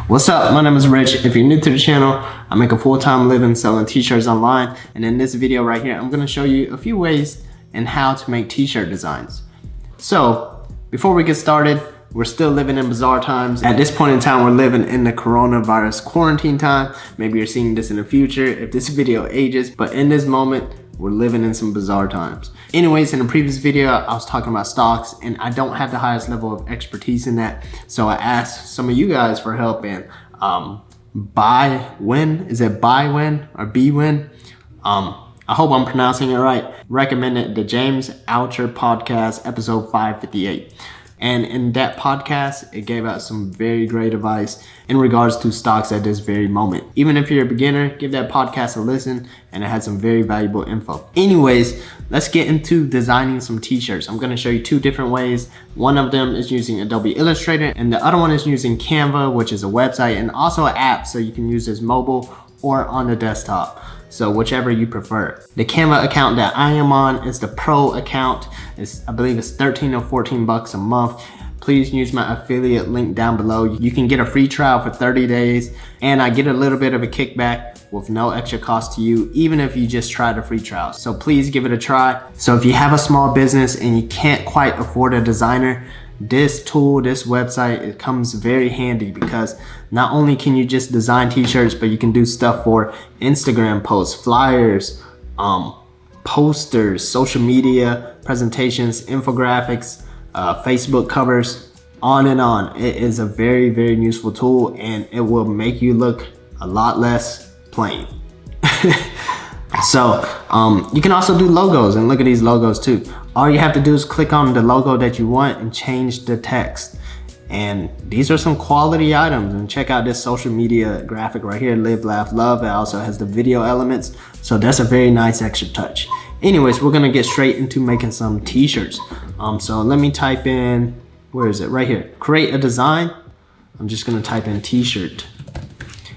What's up? My name is Rich. If you're new to the channel, I make a full-time living selling t-shirts online, and in this video right here, I'm going to show you a few ways and how to make t-shirt designs. So before we get started, we're still living in bizarre times. At this point in time, we're living in the coronavirus quarantine time. Maybe you're seeing this in the future if this video ages, but in this moment, we're living in some bizarre times. Anyways, in the previous video, I was talking about stocks, and I don't have the highest level of expertise in that. So I asked some of you guys for help in By When? Is it By When or Be When? I hope I'm pronouncing it right. Recommended the James Altucher podcast, episode 558. And in that podcast, it gave out some very great advice in regards to stocks at this very moment. Even if you're a beginner, give that podcast a listen, and it had some very valuable info. Anyways, let's get into designing some t-shirts. I'm gonna show you two different ways. One of them is using Adobe Illustrator, and the other one is using Canva, which is a website and also an app, so you can use this mobile or on the desktop. So whichever you prefer. The Canva account that I am on is the Pro account. I believe it's 13 or 14 bucks a month. Please use my affiliate link down below. You can get a free trial for 30 days, and I get a little bit of a kickback with no extra cost to you, even if you just try the free trial. So please give it a try. So if you have a small business and you can't quite afford a designer, this tool, this website, it comes very handy because not only can you just design t-shirts, but you can do stuff for Instagram posts, flyers, posters, social media presentations, infographics, Facebook covers, on and on. It is a very, very useful tool, and it will make you look a lot less plain. So you can also do logos, and look at these logos too. All you have to do is click on the logo that you want and change the text. And these are some quality items. And check out this social media graphic right here, Live, Laugh, Love. It also has the video elements. So that's a very nice extra touch. Anyways, we're gonna get straight into making some t-shirts. So let me type in, where is it? Right here, create a design. I'm just gonna type in t-shirt.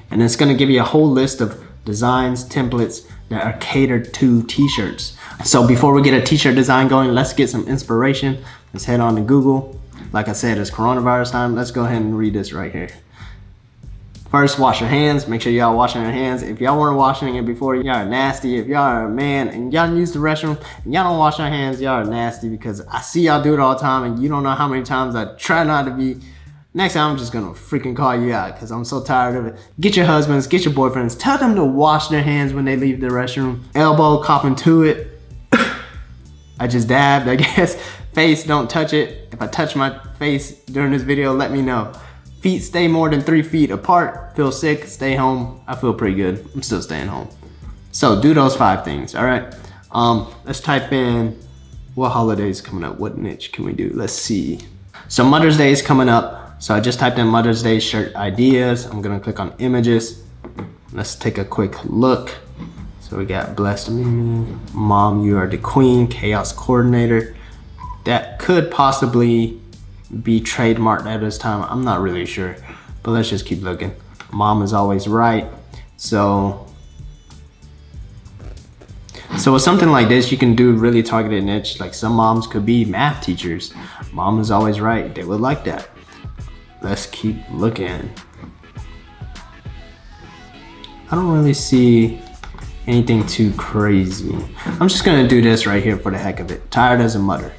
And it's gonna give you a whole list of designs, templates that are catered to t-shirts. So before we get a t-shirt design going, let's get some inspiration. Let's head on to Google. Like I said, it's coronavirus time. Let's go ahead and read this right here. First, wash your hands. Make sure y'all washing your hands. If y'all weren't washing it before, y'all are nasty. If y'all are a man and y'all use the restroom and y'all don't wash your hands, y'all are nasty, because I see y'all do it all the time, and you don't know how many times I try not to be. Next time, I'm just gonna freaking call you out because I'm so tired of it. Get your husbands, get your boyfriends, tell them to wash their hands when they leave the restroom. Elbow, copping to it. I just dabbed, I guess. Face, don't touch it. If I touch my face during this video, let me know. Feet, stay more than 3 feet apart. Feel sick, stay home. I feel pretty good. I'm still staying home. So do those 5 things, all right? Let's type in what holidays coming up. What niche can we do? Let's see. So Mother's Day is coming up. So I just typed in Mother's Day shirt ideas. I'm gonna click on images. Let's take a quick look. So we got Blessed Mimi, Mom, You Are the Queen, Chaos Coordinator. That could possibly be trademarked at this time. I'm not really sure, but let's just keep looking. Mom is always right. So with something like this, you can do really targeted niche. Like some moms could be math teachers. Mom is always right. They would like that. Let's keep looking. I don't really see anything too crazy. I'm just gonna do this right here for the heck of it. Tired as a mother.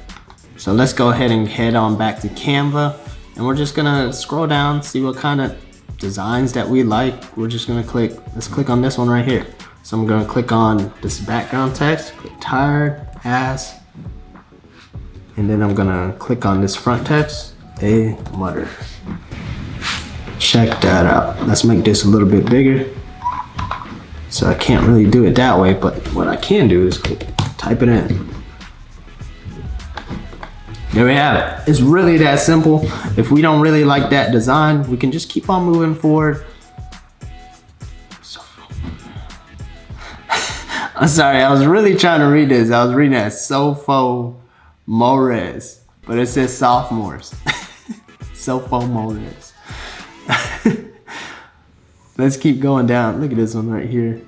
So let's go ahead and head on back to Canva, and we're just gonna scroll down, see what kind of designs that we like. We're just gonna let's click on this one right here. So I'm gonna click on this background text, click tired as, and then I'm gonna click on this front text, a mother. Check that out. Let's make this a little bit bigger. So I can't really do it that way, but what I can do is type it in. There we have it. It's really that simple. If we don't really like that design, we can just keep on moving forward. I'm sorry, I was really trying to read this. I was reading that sophomores, but it says sophomores. Sophomores. Let's keep going down. Look at this one right here.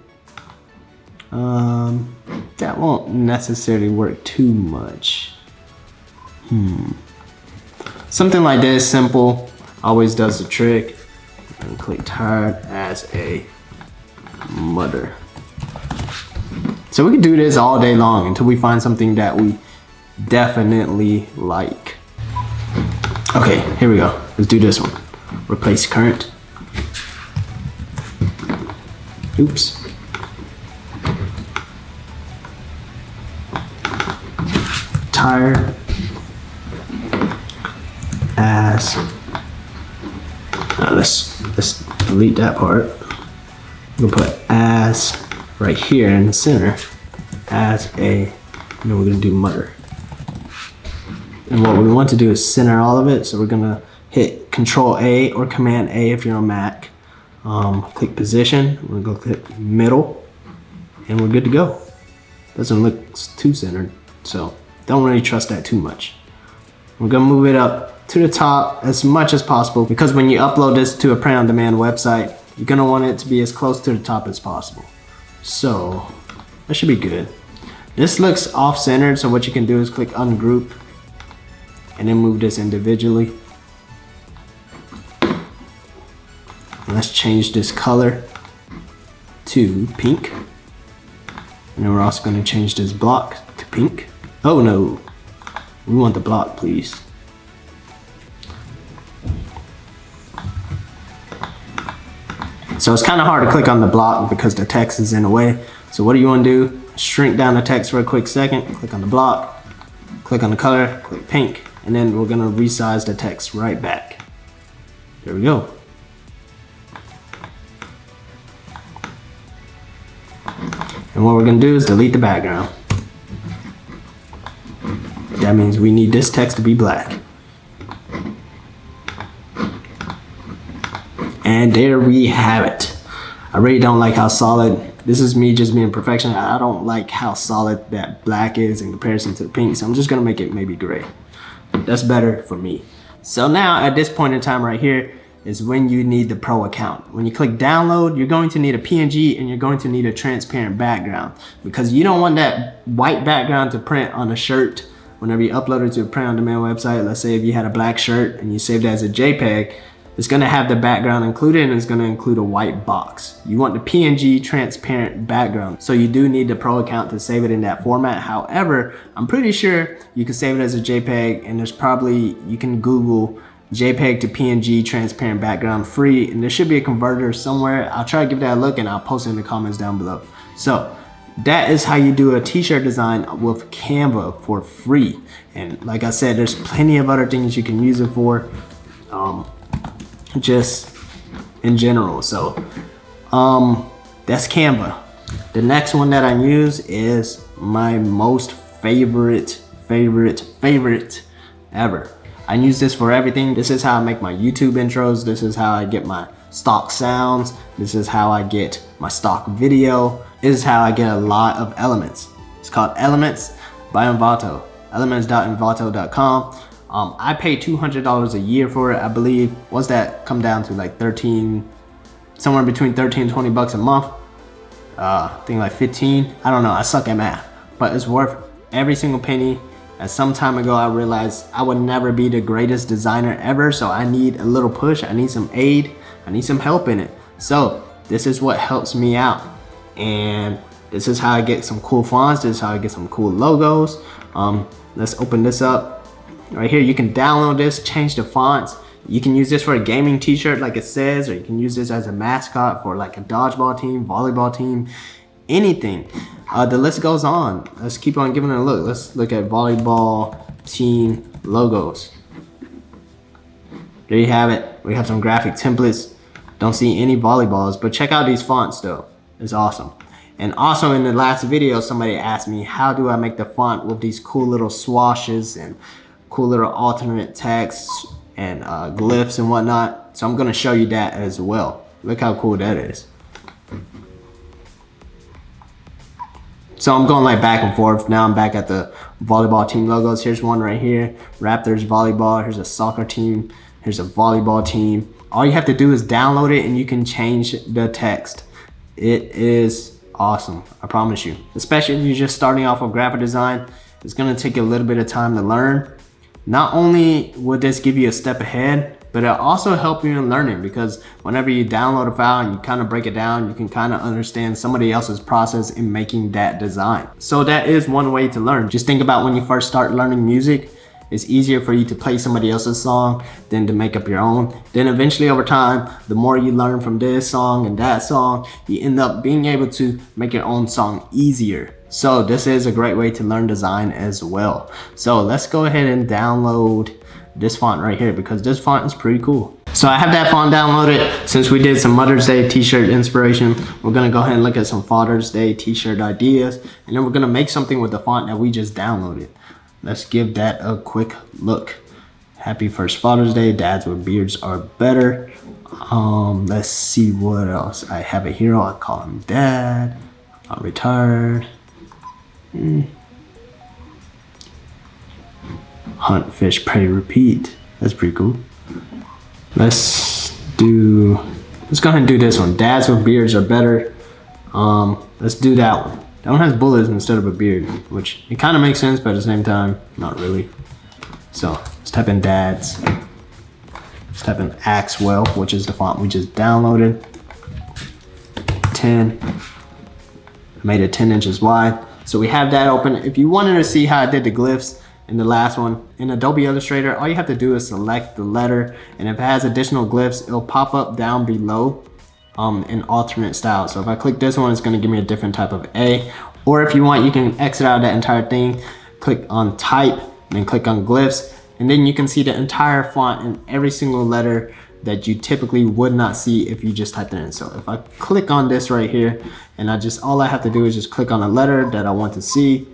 That won't necessarily work too much. Something like this, simple, always does the trick. and click tired as a mother. So we can do this all day long until we find something that we definitely like. Okay, here we go. Let's do this one. Replace current. Oops. Tired as. Let's delete that part. We'll put as right here in the center as a. And then we're gonna do mother. And what we want to do is center all of it. So we're gonna hit Control A or Command A if you're on Mac. Click position. We're gonna click middle, and we're good to go. Doesn't look too centered, so don't really trust that too much. We're gonna move it up to the top as much as possible, because when you upload this to a print-on-demand website, you're gonna want it to be as close to the top as possible. So that should be good. This looks off-centered, so what you can do is click ungroup and then move this individually. And let's change this color to pink. And then we're also going to change this block to pink. Oh no, we want the block, please. So it's kind of hard to click on the block because the text is in the way. So what do you want to do? Shrink down the text for a quick second, click on the block, click on the color, click pink, and then we're going to resize the text right back. There we go. And what we're gonna do is delete the background. That means we need this text to be black. And there we have it. I really don't like how solid, this is me just being perfectionist. I don't like how solid that black is in comparison to the pink. So I'm just gonna make it maybe gray. That's better for me. So now at this point in time right here, is when you need the pro account. When you click download, you're going to need a PNG and you're going to need a transparent background, because you don't want that white background to print on a shirt whenever you upload it to a print-on-demand website. Let's say if you had a black shirt and you saved it as a JPEG, it's gonna have the background included and it's gonna include a white box. You want the PNG transparent background. So you do need the pro account to save it in that format. However, I'm pretty sure you can save it as a JPEG, and there's probably, you can Google JPEG to PNG transparent background free, and there should be a converter somewhere. I'll try to give that a look and I'll post it in the comments down below. So that is how you do a t-shirt design with Canva for free. And like I said, there's plenty of other things you can use it for, just in general. So that's Canva. The next one that I use is my most favorite ever. I use this for everything. This is how I make my YouTube intros. This is how I get my stock sounds. This is how I get my stock video. This is how I get a lot of elements. It's called Elements by Envato. Elements.envato.com. I pay $200 a year for it, I believe. What's that come down to, like 13, somewhere between 13 and 20 bucks a month. I think like 15. I don't know, I suck at math, but it's worth every single penny. At some time ago, I realized I would never be the greatest designer ever, so I need a little push, I need some aid, I need some help in it. So this is what helps me out, and this is how I get some cool fonts, this is how I get some cool logos. Let's open this up. Right here, you can download this, change the fonts. You can use this for a gaming t-shirt like it says, or you can use this as a mascot for like a dodgeball team, volleyball team, anything. The list goes on. Let's keep on giving it a look. Let's look at volleyball team logos. There you have it. We have some graphic templates. Don't see any volleyballs, but check out these fonts though. It's awesome. And also in the last video, somebody asked me, how do I make the font with these cool little swashes and cool little alternate texts and glyphs and whatnot. So I'm gonna show you that as well. Look how cool that is. So I'm going like back and forth. Now I'm back at the volleyball team logos. Here's one right here, Raptors volleyball. Here's a soccer team. Here's a volleyball team. All you have to do is download it and you can change the text. It is awesome, I promise you. Especially if you're just starting off with graphic design, it's gonna take you a little bit of time to learn. Not only would this give you a step ahead, but it'll also help you in learning, because whenever you download a file and you kind of break it down, you can kind of understand somebody else's process in making that design. So that is one way to learn. Just think about when you first start learning music, it's easier for you to play somebody else's song than to make up your own. Then eventually over time, the more you learn from this song and that song, you end up being able to make your own song easier. So this is a great way to learn design as well. So let's go ahead and download this font right here, because this font is pretty cool. So I have that font downloaded. Since we did some Mother's Day t-shirt inspiration, we're gonna go ahead and look at some Father's Day t-shirt ideas, and then we're gonna make something with the font that we just downloaded. Let's give that a quick look. Happy first Father's Day. Dads with beards are better. Let's see what else. I have a hero. I call him Dad. I'm retired. Hunt, fish, prey, repeat. That's pretty cool. Let's go ahead and do this one. Dads with beards are better. Let's do that one. That one has bullets instead of a beard, which it kind of makes sense, but at the same time, not really. So let's type in dads. Let's type in Axwell, which is the font we just downloaded. 10. I made it 10 inches wide. So we have that open. If you wanted to see how I did the glyphs in the last one, in Adobe Illustrator, all you have to do is select the letter, and if it has additional glyphs, it'll pop up down below in alternate style. So if I click this one, it's going to give me a different type of A. Or if you want, you can exit out of that entire thing, click on type, and then click on glyphs, and then you can see the entire font in every single letter that you typically would not see if you just typed it in. So if I click on this right here, and all I have to do is just click on a letter that I want to see.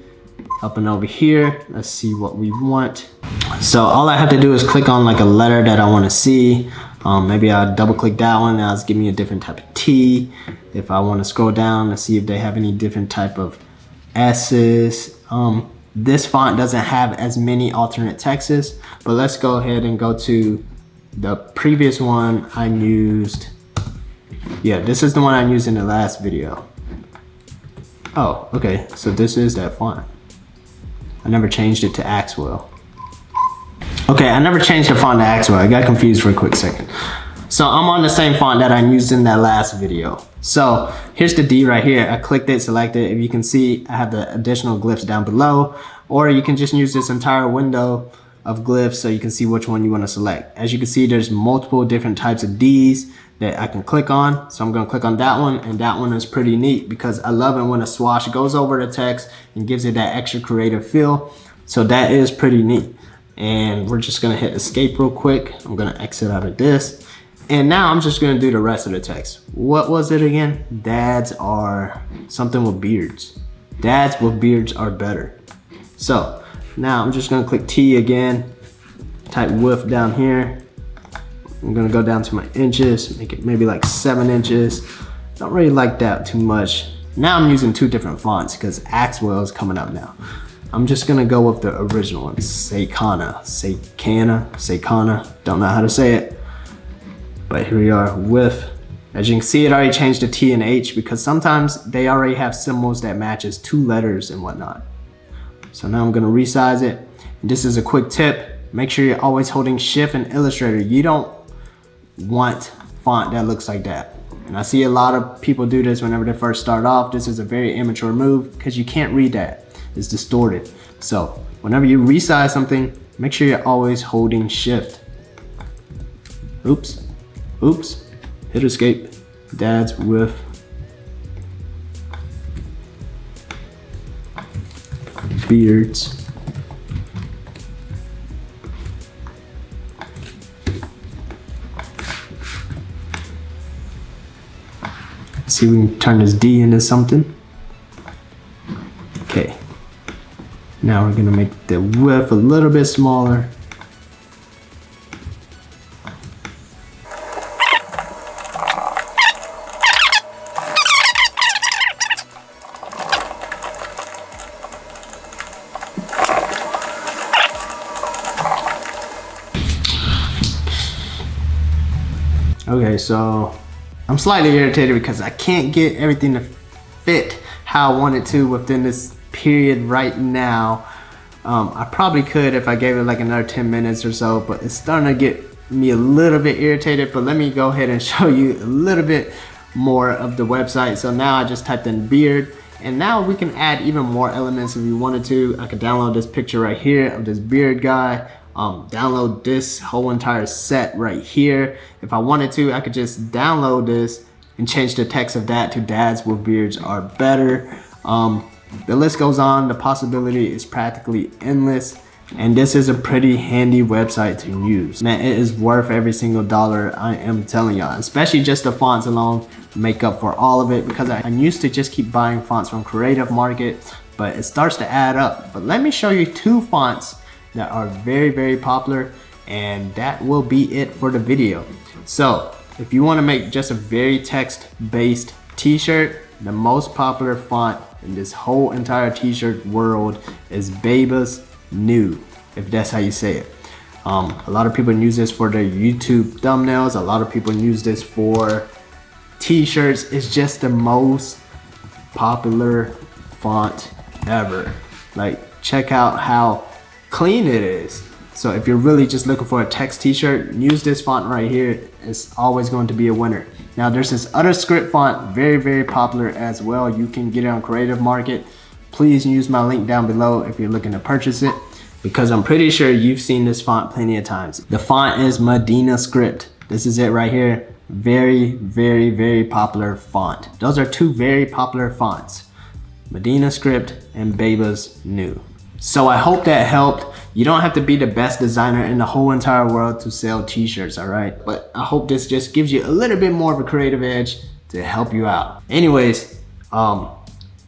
Up and over here, let's see what we want. So all I have to do is click on like a letter that I want to see. Maybe I'll double click that one, now it's giving me a different type of T. If I want to scroll down to see if they have any different type of S's. This font doesn't have as many alternate texts, but let's go ahead and go to the previous one I used. Yeah, this is the one I used in the last video. Oh, okay, so this is that font. I never changed it to Axwell. Okay, I never changed the font to Axwell. I got confused for a quick second. So I'm on the same font that I used in that last video. So here's the D right here. I clicked it, selected. If you can see, I have the additional glyphs down below, or you can just use this entire window of glyphs so you can see which one you want to select. As you can see, there's multiple different types of Ds that I can click on. So I'm going to click on that one, and that one is pretty neat because I love it when a swoosh goes over the text and gives it that extra creative feel. So that is pretty neat. And we're just going to hit escape real quick. I'm going to exit out of this. And now I'm just going to do the rest of the text. What was it again? Dads are something with beards. Dads with beards are better. So now I'm just going to click T again, type width down here. I'm going to go down to my inches, make it maybe like 7 inches. Don't really like that too much. Now I'm using two different fonts because Axwell is coming up now. I'm just going to go with the original one, Sakana, don't know how to say it. But here we are with, as you can see, it already changed the T and H because sometimes they already have symbols that matches 2 letters and whatnot. So now I'm going to resize it. And this is a quick tip. Make sure you're always holding Shift in Illustrator. You don't want font that looks like that. And I see a lot of people do this whenever they first start off. This is a very immature move because you can't read that. It's distorted. So whenever you resize something, make sure you're always holding Shift. Oops. Hit escape. Dads with beards. See if we can turn this D into something. Okay. Now we're gonna make the width a little bit smaller. Okay, so I'm slightly irritated because I can't get everything to fit how I want it to within this period right now. I probably could if I gave it like another 10 minutes or so, but it's starting to get me a little bit irritated, but let me go ahead and show you a little bit more of the website. So now I just typed in beard, and now we can add even more elements if you wanted to. I could download this picture right here of this beard guy, download this whole entire set right here. If I wanted to, I could just download this and change the text of that to dads with beards are better. The list goes on. The possibility is practically endless, and this is a pretty handy website to use. Man, it is worth every single dollar, I am telling y'all. Especially just the fonts alone make up for all of it, because I used to just keep buying fonts from CreativeMarket, but it starts to add up. But let me show you 2 fonts that are very popular, and that will be it for the video. So if you want to make just a very text-based t-shirt, the most popular font in this whole entire t-shirt world is Baba's New, if that's how you say it. A lot of people use this for their YouTube thumbnails. A lot of people use this for t-shirts. It's just the most popular font ever. Like, check out how clean it is. So if you're really just looking for a text t-shirt, use this font right here. It's always going to be a winner. Now there's this other script font, very popular as well. You can get it on CreativeMarket. Please use my link down below if you're looking to purchase it, because I'm pretty sure you've seen this font plenty of times. The font is Madina script. This is it right here. Very popular font. Those are 2 very popular fonts, Madina script and Baba's New. So I hope that helped. You don't have to be the best designer in the whole entire world to sell t-shirts, all right? But I hope this just gives you a little bit more of a creative edge to help you out. Anyways,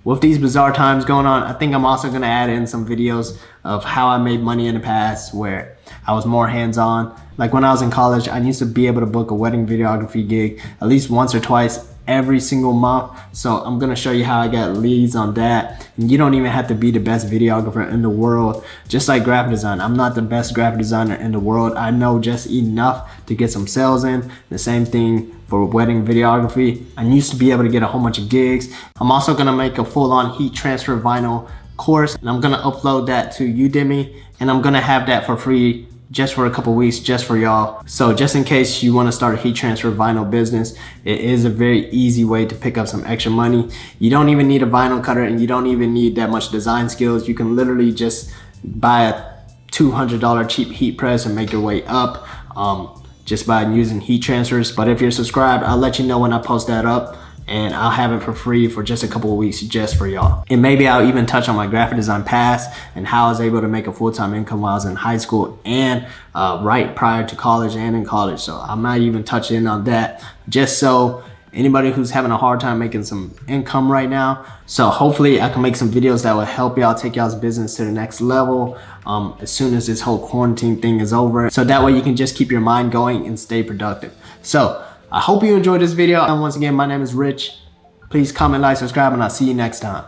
with these bizarre times going on, I think I'm also gonna add in some videos of how I made money in the past, where I was more hands-on. Like when I was in college, I used to be able to book a wedding videography gig at least once or twice every single month. So I'm gonna show you how I got leads on that. And you don't even have to be the best videographer in the world. Just like graphic design, I'm not the best graphic designer in the world. I know just enough to get some sales in. The same thing for wedding videography. I used to be able to get a whole bunch of gigs. I'm also gonna make a full-on heat transfer vinyl course, and I'm gonna upload that to Udemy, and I'm gonna have that for free just for a couple weeks, just for y'all. So just in case you want to start a heat transfer vinyl business, it is a very easy way to pick up some extra money. You don't even need a vinyl cutter, and you don't even need that much design skills. You can literally just buy a $200 cheap heat press and make your way up just by using heat transfers. But if you're subscribed, I'll let you know when I post that up, and I'll have it for free for just a couple of weeks just for y'all. And maybe I'll even touch on my graphic design past and how I was able to make a full-time income while I was in high school and right prior to college and in college. So I might even touch in on that, just so anybody who's having a hard time making some income right now. So hopefully I can make some videos that will help y'all take y'all's business to the next level as soon as this whole quarantine thing is over. So that way you can just keep your mind going and stay productive. So I hope you enjoyed this video. And once again, my name is Rich. Please comment, like, subscribe, and I'll see you next time.